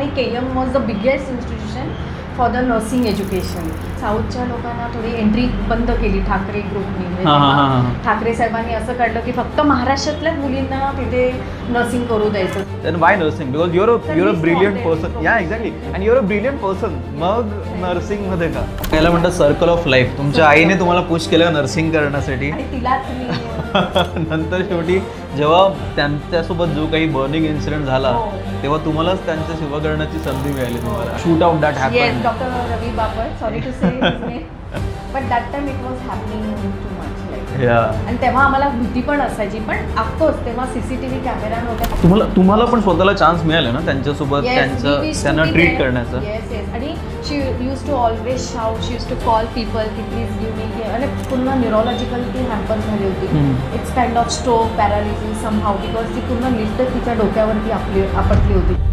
आणि KM was the biggest institution for the nursing education. साऊथच्या लोकांना थोडी एंट्री बंद केली ठाकरे ग्रुपनी. म्हणजे ठाकरे साहेबांनी असं काढलं की फक्त महाराष्ट्रातल्याच मुलींना तिथे नर्सिंग करू द्यायचं. Then why nursing? Because you're a brilliant person. Yeah, exactly. And you're a brilliant person. मग नर्सिंग मध्ये का? त्याला म्हणतात सर्कल ऑफ लाईफ. तुमच्या आईने तुम्हाला पुश केलं नर्सिंग करण्यासाठी आणि तिलाच मी नंतर शेवटी जेव्हा त्यांच्यासोबत जो काही बर्निंग इन्सिडेंट झाला तेव्हा तुम्हालाच त्यांच्या सेवा करण्याची संधी मिळाली तुम्हाला. Shoot out that yes happen. Doctor Ravi Babar, sorry to say but that time it was happening too much. या आणि तेव्हा आम्हाला भीती पण असायची, पण ऑफकोर्स तेव्हा CCTV कॅमेरा नव्हता. तुम्हाला पण स्वतःला चान्स मिळाला ना त्यांच्यासोबत त्यांना ट्रीट करण्याचं. Yes yes. आणि she use to always shout, she use to call people की प्लीज गिव्ह मी. आणि पूर्ण न्यूरोलॉजिकल ती हॅम्पर झाली होती. It's kind of stroke paralysis somehow, because ती पूर्ण लिस्ट तिच्या डोक्यावरती आपटली होती.